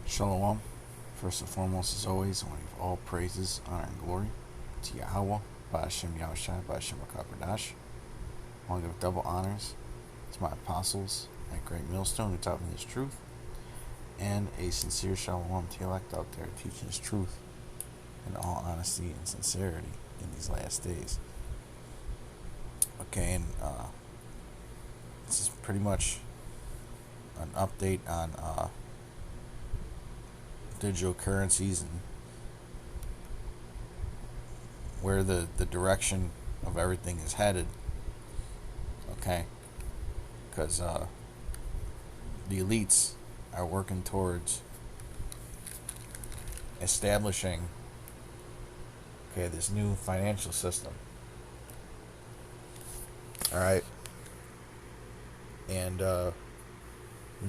Shalom. First and foremost, as always, I want to give all praises, honor, and glory to Yahweh, Ba'ashem Yahushai, Ba'ashem HaKadosh. I want to give double honors to my apostles at Great Millstone who taught me this truth, and a sincere shalom to elect out there teaching this truth in all honesty and sincerity in these last days. Okay, and this is pretty much an update on digital currencies and where the direction of everything is headed. Okay, because the elites are working towards establishing this new financial system. All right, and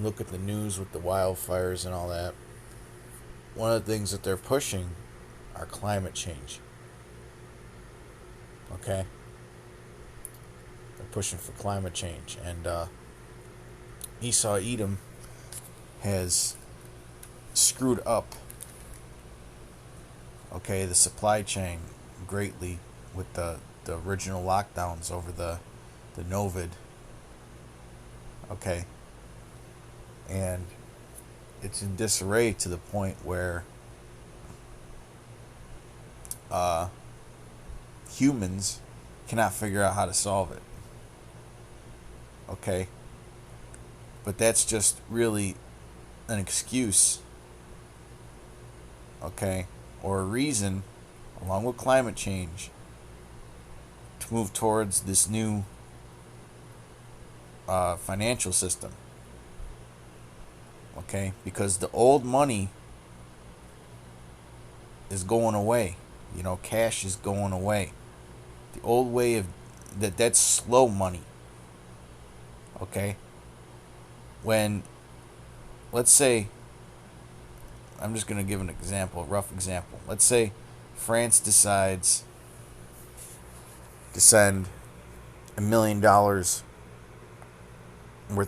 look at the news with the wildfires and all that. One of the things that they're pushing are climate change. Okay? They're pushing for climate change. And Esau Edom has screwed up, the supply chain greatly with the original lockdowns over the Novid. Okay? And it's in disarray to the point where humans cannot figure out how to solve it. Okay? But that's just really an excuse, or a reason, along with climate change, to move towards this new financial system. Okay, because the old money is going away. Cash is going away. The old way of that's slow money. Okay, when, let's say, I'm just going to give an example, a rough example. Let's say France decides to send $1 million worth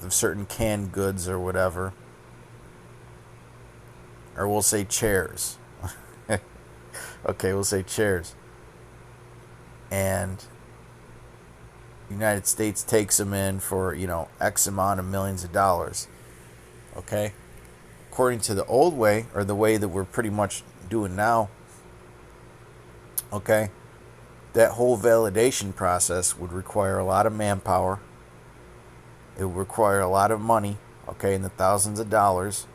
of certain canned goods or whatever. Or we'll say chairs. Okay, we'll say chairs. And the United States takes them in for, X amount of millions of dollars. Okay? According to the old way, or the way that we're pretty much doing now, okay, that whole validation process would require a lot of manpower. It would require a lot of money, in the thousands of dollars.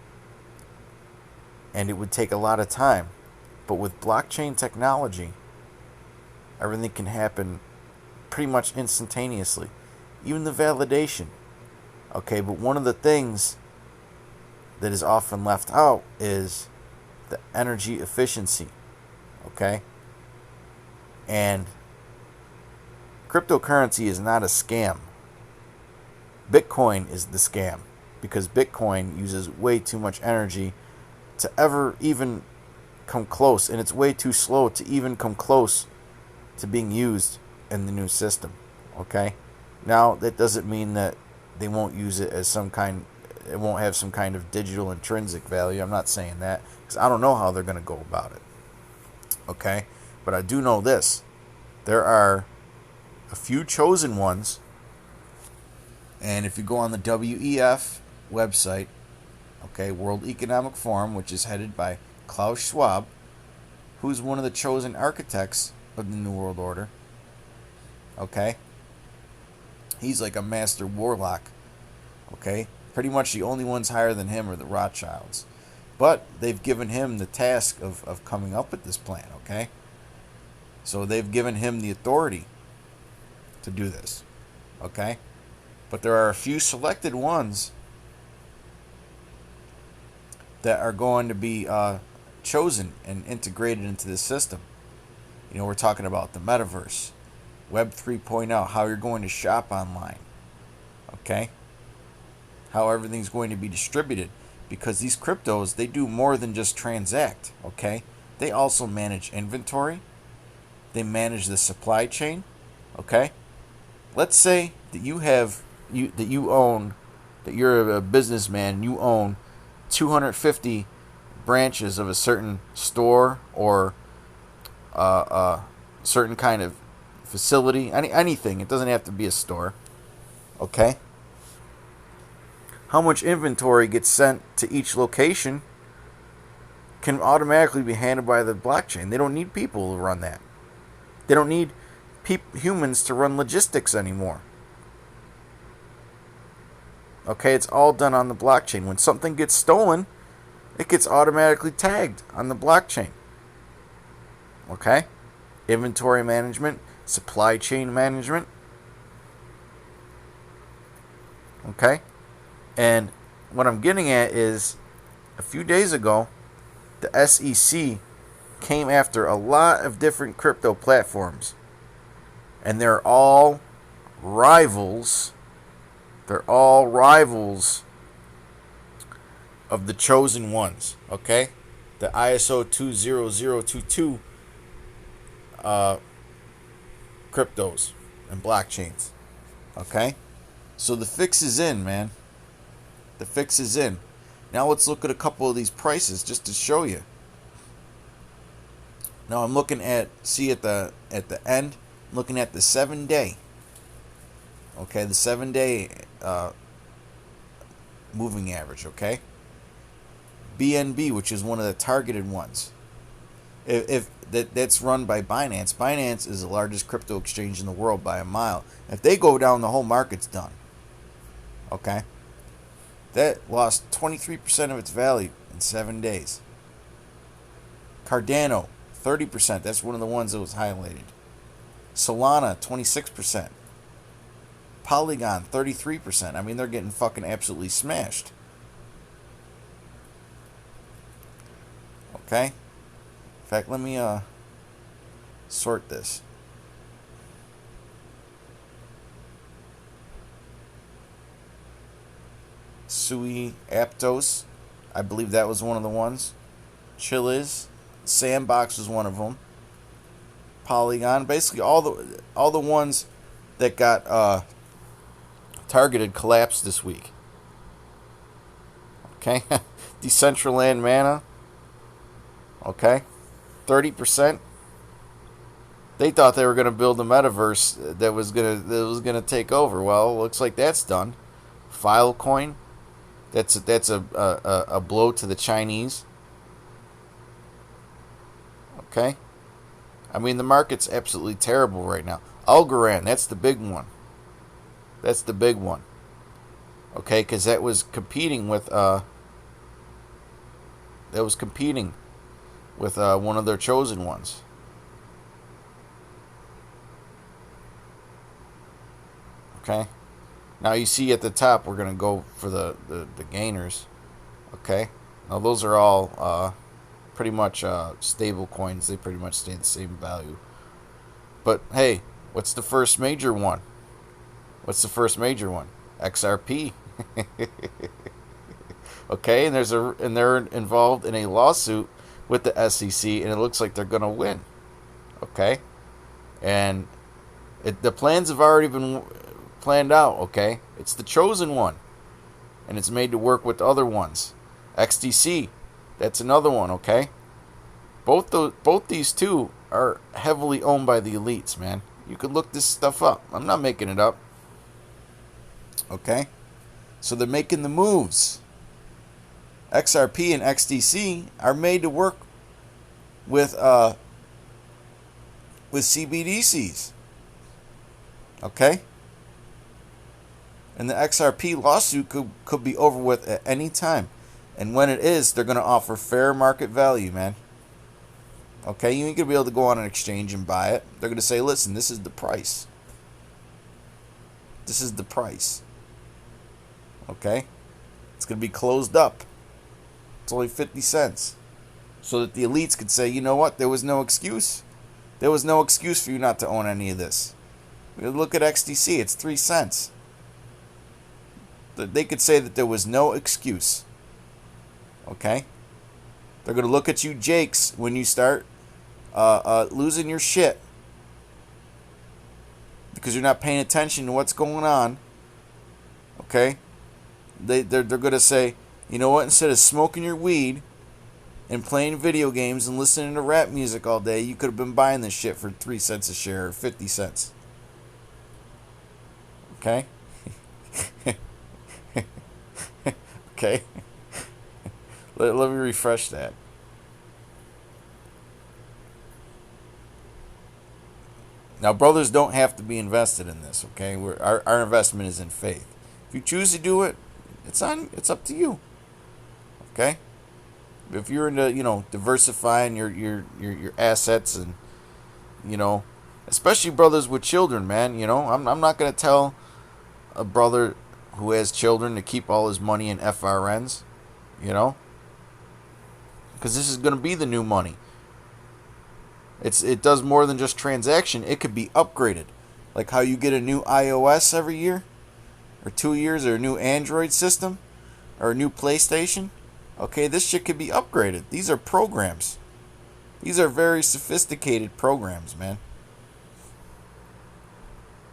And it would take a lot of time. But with blockchain technology, everything can happen pretty much instantaneously. Even the validation. Okay, but one of the things that is often left out is the energy efficiency. Okay? And cryptocurrency is not a scam. Bitcoin is the scam. Because Bitcoin uses way too much energy to ever even come close, and it's way too slow to even come close to being used in the new system. Okay, now that doesn't mean that they won't use it as it won't have some kind of digital intrinsic value. I'm not saying that, because I don't know how they're going to go about it. Okay, but I do know this: there are a few chosen ones, and if you go on the WEF website, World Economic Forum, which is headed by Klaus Schwab, who's one of the chosen architects of the New World Order. Okay? He's like a master warlock. Okay? Pretty much the only ones higher than him are the Rothschilds. But they've given him the task of coming up with this plan, okay? So they've given him the authority to do this. Okay? But there are a few selected ones that are going to be chosen and integrated into this system. We're talking about the metaverse, Web 3.0, how you're going to shop online, okay? How everything's going to be distributed, because these cryptos, they do more than just transact, okay? They also manage inventory. They manage the supply chain, okay? Let's say that you're a businessman, you own 250 branches of a certain store or certain kind of facility, anything. It doesn't have to be a store. Okay? How much inventory gets sent to each location can automatically be handled by the blockchain. They don't need people to run that. They don't need humans to run logistics anymore. Okay, it's all done on the blockchain. When something gets stolen, it gets automatically tagged on the blockchain. Okay? Inventory management, supply chain management. Okay? And what I'm getting at is, a few days ago, the SEC came after a lot of different crypto platforms. And they're all rivals. They're all rivals of the chosen ones. Okay? The ISO 20022 cryptos and blockchains. Okay? So the fix is in, man. The fix is in. Now let's look at a couple of these prices just to show you. Now I'm looking at, see at the end, I'm looking at the 7-day. Okay, the 7-day moving average, okay? BNB, which is one of the targeted ones. If that's run by Binance. Binance is the largest crypto exchange in the world by a mile. If they go down, the whole market's done. Okay? That lost 23% of its value in 7 days. Cardano, 30%. That's one of the ones that was highlighted. Solana, 26%. Polygon, 33%. I mean, they're getting fucking absolutely smashed. Okay? In fact, let me sort this. Sui Aptos, I believe that was one of the ones. Chiliz, Sandbox was one of them. Polygon, basically all the ones that got targeted collapsed this week. Okay, Decentraland Mana. Okay, 30%. They thought they were going to build a metaverse that was gonna take over. Well, looks like that's done. Filecoin. That's a blow to the Chinese. Okay? I mean, the market's absolutely terrible right now. Algorand, that's the big one. That's the big one. Okay, because that was competing with one of their chosen ones. Okay? Now you see at the top, we're going to go for the gainers. Okay? Now those are all pretty much stable coins. They pretty much stay the same value. But hey, what's the first major one? What's the first major one? XRP. Okay, and they're involved in a lawsuit with the SEC, and it looks like they're going to win. Okay? And the plans have already been planned out, okay? It's the chosen one, and it's made to work with the other ones. XDC, that's another one, okay? Both these two are heavily owned by the elites, man. You could look this stuff up. I'm not making it up. Okay? So they're making the moves. XRP and XDC are made to work with CBDCs. Okay? And the XRP lawsuit could be over with at any time. And when it is, they're going to offer fair market value, man. Okay? You ain't going to be able to go on an exchange and buy it. They're going to say, listen, this is the price. This is the price. Okay? It's going to be closed up. It's only 50 cents. So that the elites could say, you know what? There was no excuse. There was no excuse for you not to own any of this. Look at XDC. It's 3 cents. They could say that there was no excuse. Okay? They're going to look at you jakes when you start losing your shit. Because you're not paying attention to what's going on. Okay? They're going to say, you know what? Instead of smoking your weed, and playing video games and listening to rap music all day, you could have been buying this shit for 3 cents a share or 50 cents. Okay? Okay? Let me refresh that. Now, brothers don't have to be invested in this, okay? Our investment is in faith. If you choose to do it, it's up to you. Okay? If you're into, diversifying your assets and, especially brothers with children, man, I'm not going to tell a brother who has children to keep all his money in FRNs, because this is going to be the new money. It does more than just transaction. It could be upgraded, like how you get a new iOS every year, or 2 years, or a new Android system, or a new PlayStation. Okay, this shit could be upgraded. These are programs. These are very sophisticated programs, man.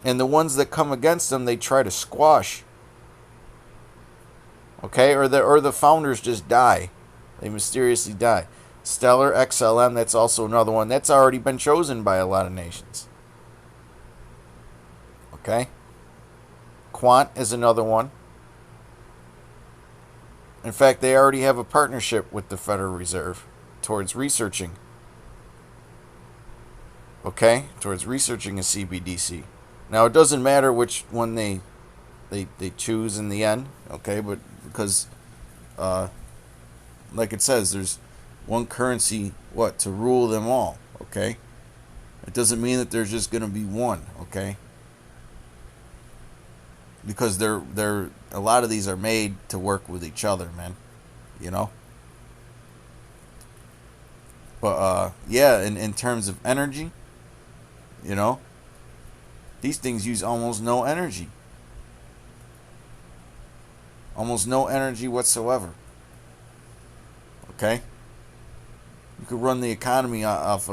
And the ones that come against them, they try to squash. Okay, or the founders just die. They mysteriously die. Stellar, XLM, that's also another one. That's already been chosen by a lot of nations. Okay? Quant is another one. In fact, they already have a partnership with the Federal Reserve towards researching. Okay? Towards researching a CBDC. Now, it doesn't matter which one they choose in the end. Okay? But because, like it says, there's one currency, to rule them all, okay? It doesn't mean that there's just going to be one, okay? Because they're a lot of these are made to work with each other, man. But yeah, in terms of energy, these things use almost no energy. Almost no energy whatsoever. Okay? You could run the economy off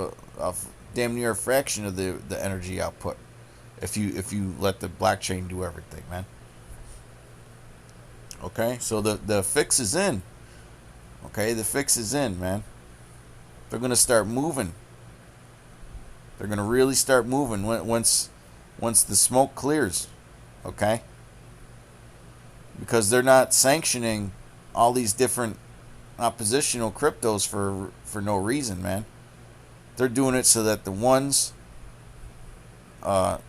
damn near a fraction of the energy output if you let the blockchain do everything, man. Okay, so the fix is in. Okay, the fix is in, man. They're gonna start moving. They're gonna really start moving once the smoke clears. Okay, because they're not sanctioning all these different oppositional cryptos for no reason, man. They're doing it so that the ones that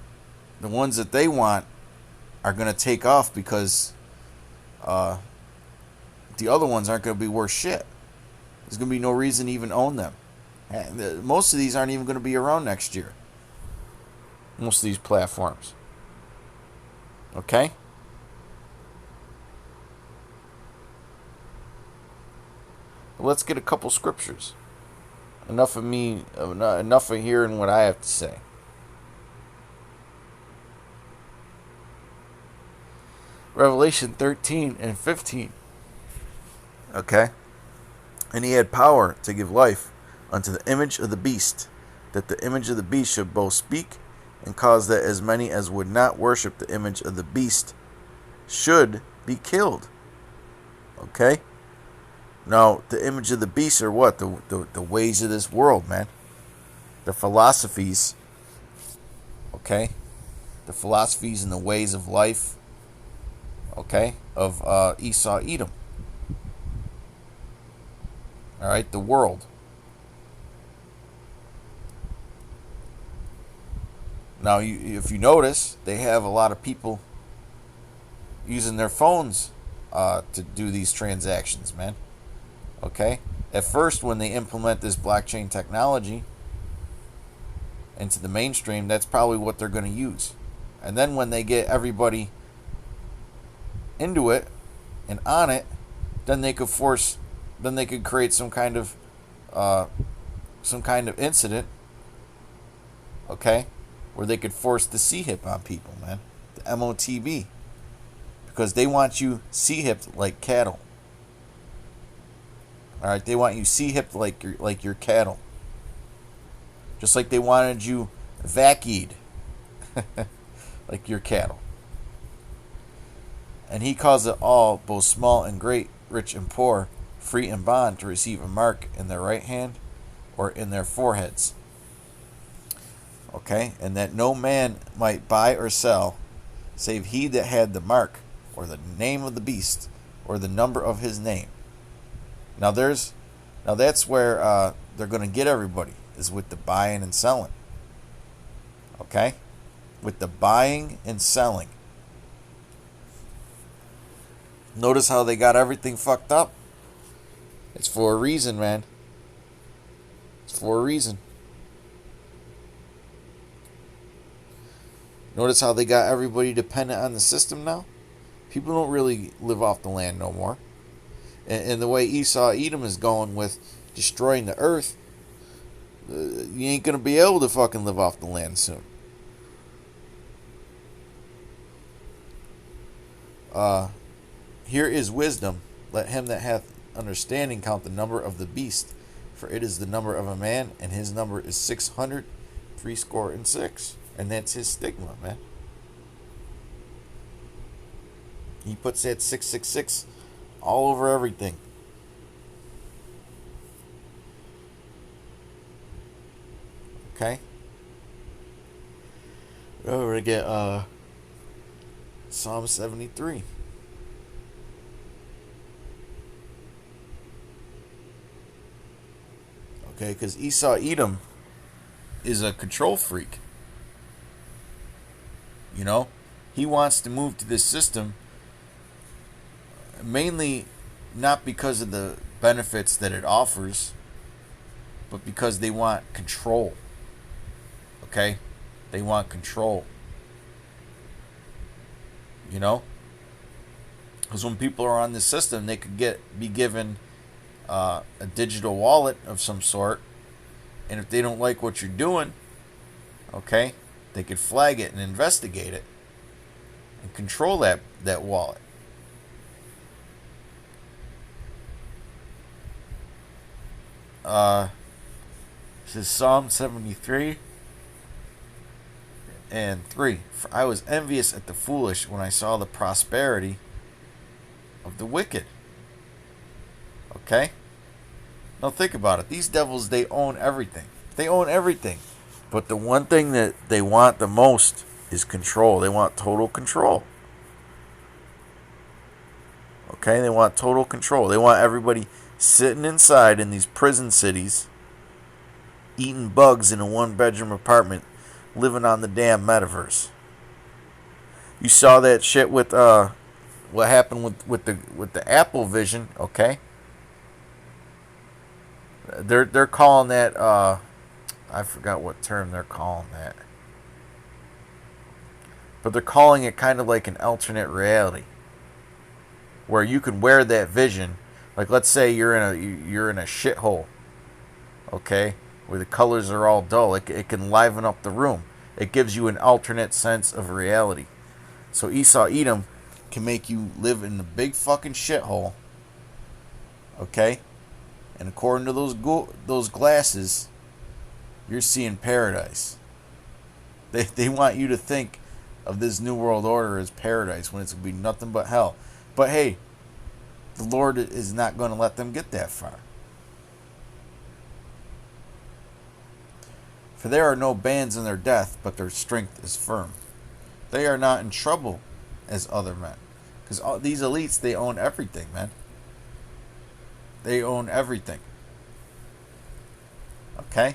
they want are going to take off, because the other ones aren't going to be worth shit. There's going to be no reason to even own them. Most of these aren't even going to be around next year. Most of these platforms. Okay? Let's get a couple scriptures. Enough of hearing what I have to say. Revelation 13 and 15. Okay? And he had power to give life unto the image of the beast, that the image of the beast should both speak, and cause that as many as would not worship the image of the beast should be killed. Okay? Now, the image of the beast are what? The ways of this world, man. The philosophies. Okay? The philosophies and the ways of life. Okay? Of Esau, Edom. Alright? The world. Now, if you notice, they have a lot of people using their phones to do these transactions, man. Okay? At first, when they implement this blockchain technology into the mainstream, that's probably what they're going to use. And then when they get everybody into it and on it, then they could create some kind of incident, okay, where they could force the CHIP on people, man, the MOTB, because they want you CHIP'd like cattle. All right, they want you CHIP'd like your cattle, just like they wanted you vacied like your cattle. And he calls it all, both small and great, rich and poor, free and bond to receive a mark in their right hand or in their foreheads. Okay, and that no man might buy or sell, save he that had the mark, or the name of the beast, or the number of his name. Now that's where they're going to get everybody, is with the buying and selling. Okay, with the buying and selling. Notice how they got everything fucked up. It's for a reason, man. It's for a reason. Notice how they got everybody dependent on the system now? People don't really live off the land no more. And the way Esau Edom is going with destroying the earth, you ain't going to be able to fucking live off the land soon. Here is wisdom. Let him that hath understanding count the number of the beast, for it is the number of a man, and his number is 666. And that's his stigma, man. He puts that 666 all over everything. Okay? We're going to get Psalm 73. Okay, because Esau Edom is a control freak. You know, he wants to move to this system mainly not because of the benefits that it offers, but because they want control. Okay? They want control. You know? Because when people are on this system, they could be given a digital wallet of some sort, and if they don't like what you're doing, okay, they could flag it and investigate it and control that wallet. This is Psalm 73 and 3. For I was envious at the foolish when I saw the prosperity of the wicked. Okay? Now think about it. These devils, they own everything. They own everything. But the one thing that they want the most is control. They want total control. Okay? They want total control. They want everybody sitting inside in these prison cities, eating bugs in a one-bedroom apartment, living on the damn metaverse. You saw that shit with what happened with the Apple Vision, okay? They're calling that I forgot what term they're calling that. But they're calling it kind of like an alternate reality, where you can wear that vision. Like, let's say you're in a shithole, okay, where the colors are all dull. It can liven up the room. It gives you an alternate sense of reality. So Esau Edom can make you live in a big fucking shithole, okay? And according to those glasses, you're seeing paradise. They want you to think of this New World Order as paradise when it's going to be nothing but hell. But hey, the Lord is not going to let them get that far. For there are no bands in their death, but their strength is firm. They are not in trouble as other men. Because these elites, they own everything, man. They own everything. Okay?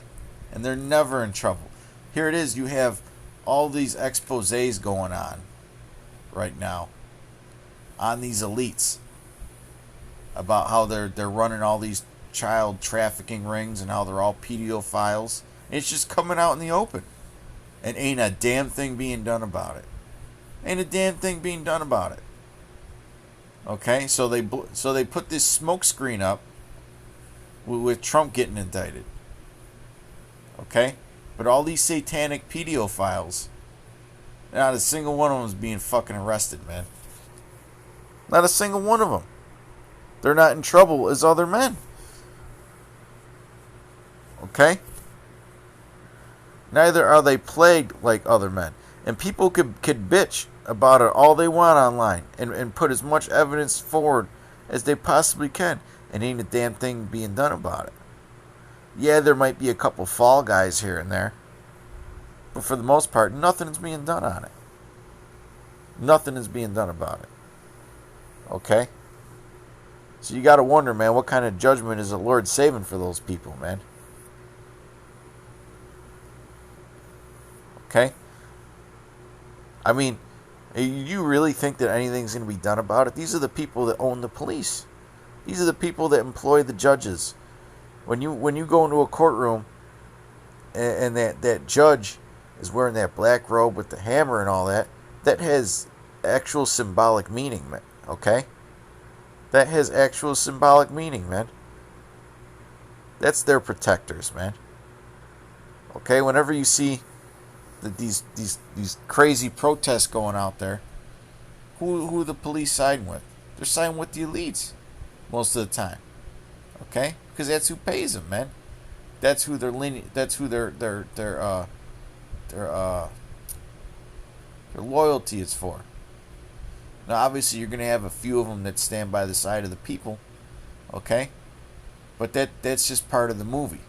And they're never in trouble. Here it is, you have all these exposés going on right now on these elites about how they're running all these child trafficking rings and how they're all pedophiles. And it's just coming out in the open. And ain't a damn thing being done about it. Ain't a damn thing being done about it. Okay, so they put this smoke screen up with Trump getting indicted. Okay, but all these satanic pedophiles, not a single one of them is being fucking arrested, man. Not a single one of them. They're not in trouble as other men. Okay? Neither are they plagued like other men. And people could bitch about it all they want online and put as much evidence forward as they possibly can, and ain't a damn thing being done about it. Yeah, there might be a couple fall guys here and there, but for the most part, nothing's being done on it. Nothing is being done about it. Okay? So you gotta wonder, man, what kind of judgment is the Lord saving for those people, man? Okay? I mean, you really think that anything's going to be done about it? These are the people that own the police. These are the people that employ the judges. When you go into a courtroom and that judge is wearing that black robe with the hammer and all that, that has actual symbolic meaning, man. Okay? That has actual symbolic meaning, man. That's their protectors, man. Okay? Whenever you see these crazy protests going out there, who are the police siding with? They're siding with the elites most of the time. Okay? Because that's who pays them, man. That's who their loyalty is for. Now, obviously, you're going to have a few of them that stand by the side of the people, okay? But that's just part of the movie.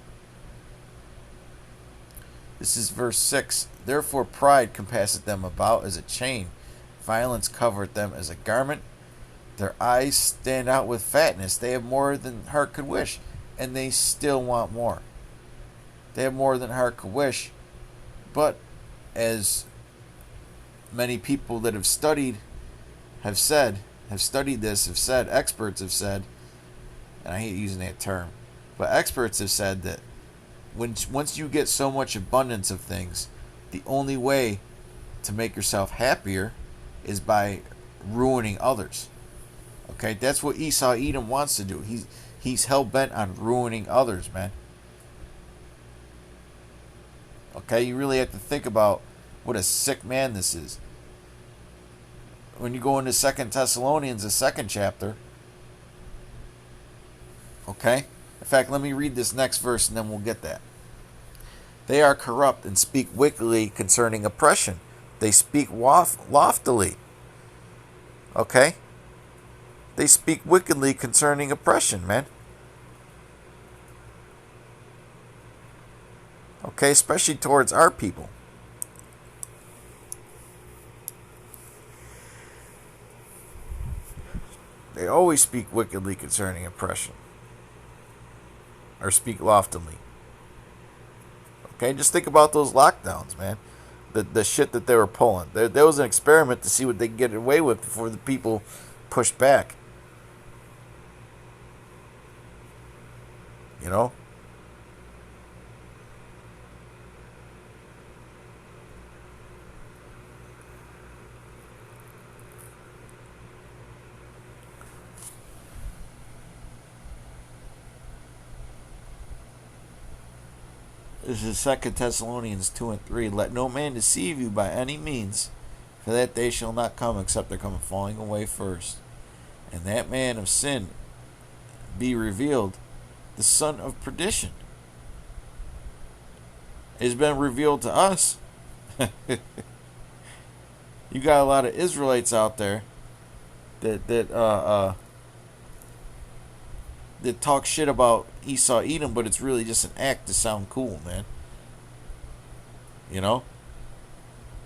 This is verse 6. Therefore pride compasseth them about as a chain. Violence covereth them as a garment. Their eyes stand out with fatness. They have more than heart could wish, and they still want more. They have more than heart could wish, but as many people that have studied this, experts have said, and I hate using that term, but experts have said that once you get so much abundance of things, the only way to make yourself happier is by ruining others. Okay, that's what Esau Edom wants to do. He's hell bent on ruining others, man. Okay, you really have to think about what a sick man this is. When you go into 2 Thessalonians, the 2nd chapter, okay? In fact, let me read this next verse and then we'll get that. They are corrupt and speak wickedly concerning oppression. They speak loftily. Okay? They speak wickedly concerning oppression, man. Okay, especially towards our people. They always speak wickedly concerning oppression. Or speak loftily. Okay, just think about those lockdowns, man. The shit that they were pulling. There was an experiment to see what they could get away with before the people pushed back. You know? This is 2 Thessalonians 2 and 3. Let no man deceive you by any means, for that day shall not come except there come a falling away first, and that man of sin be revealed, the son of perdition. It's been revealed to us. You got a lot of Israelites out there that talk shit about Esau Edom, but it's really just an act to sound cool, man. You know?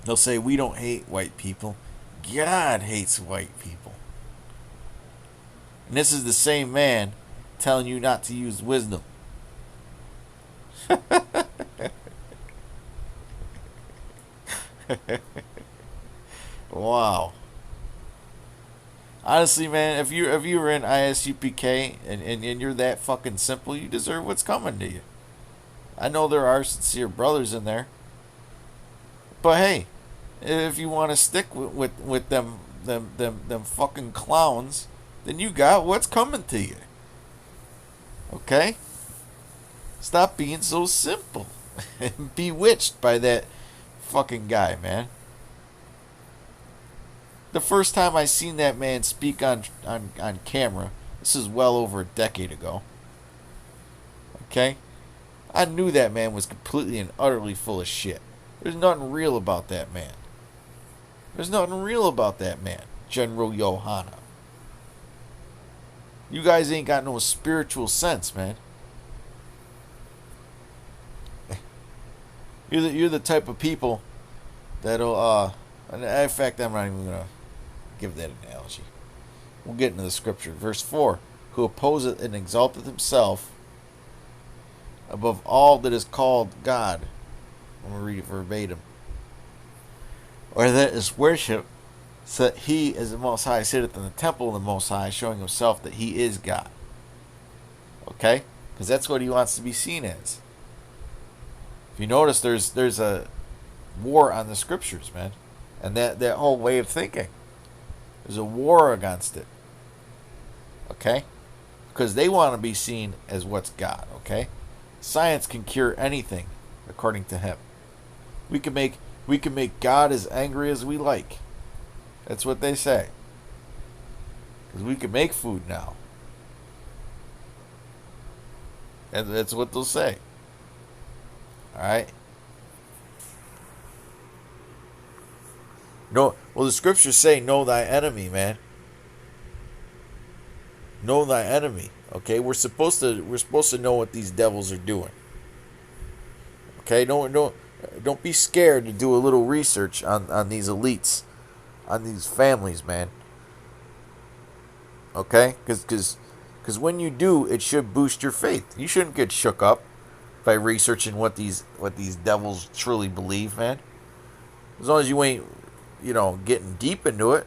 They'll say, we don't hate white people. God hates white people. And this is the same man telling you not to use wisdom. Wow. Honestly, man, if you were in ISUPK and you're that fucking simple, you deserve what's coming to you. I know there are sincere brothers in there, but hey, if you want to stick with them fucking clowns, then you got what's coming to you. Okay? Stop being so simple and bewitched by that fucking guy, man. The first time I seen that man speak on camera, this is well over a decade ago. Okay? I knew that man was completely and utterly full of shit. There's nothing real about that man. There's nothing real about that man, General Yohana. You guys ain't got no spiritual sense, man. You're the type of people that'll in fact, I'm not even gonna give that analogy. We'll get into the scripture. Verse 4: Who opposeth and exalteth himself above all that is called God. I'm going to read it verbatim. Or that is worship, so that he is the Most High, sitteth in the temple of the Most High, showing himself that he is God. Okay? Because that's what he wants to be seen as. If you notice, there's a war on the scriptures, man. And that whole way of thinking. There's a war against it. Okay? Because they want to be seen as what's God, okay? Science can cure anything, according to him. We can make God as angry as we like. That's what they say. Because we can make food now. And that's what they'll say. Alright? No, well, the scriptures say, know thy enemy, man. Know thy enemy. Okay, we're supposed to know what these devils are doing. Okay, don't be scared to do a little research on these elites, on these families, man. Okay, because when you do, it should boost your faith. You shouldn't get shook up by researching what these devils truly believe, man. As long as you ain't, getting deep into it.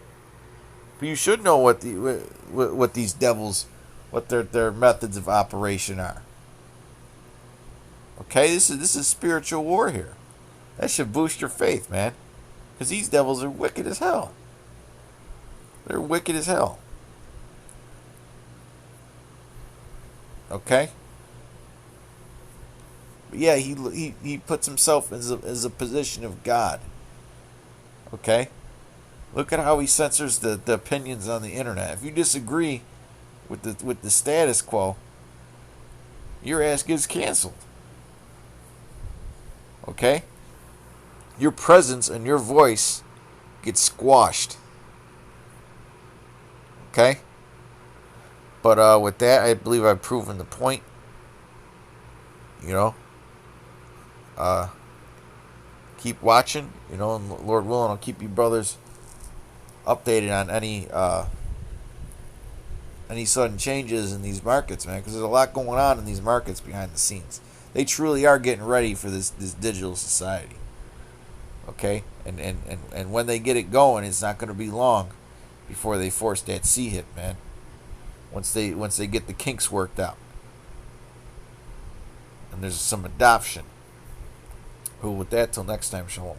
But you should know what these devils, what their methods of operation are. Okay, this is spiritual war here. That should boost your faith, man. Because these devils are wicked as hell. They're wicked as hell. Okay? But yeah, he puts himself as a position of God. Okay? Look at how he censors the opinions on the internet. If you disagree with the status quo, your ass gets canceled. Okay? Your presence and your voice gets squashed. Okay? But with that, I believe I've proven the point. Keep watching, and Lord willing, I'll keep you brothers updated on any sudden changes in these markets, man, because there's a lot going on in these markets behind the scenes. They truly are getting ready for this digital society. Okay? And when they get it going, it's not going to be long before they force that C hit, man. Once they get the kinks worked out. And there's some adoption. Well, with that, till next time, shalom.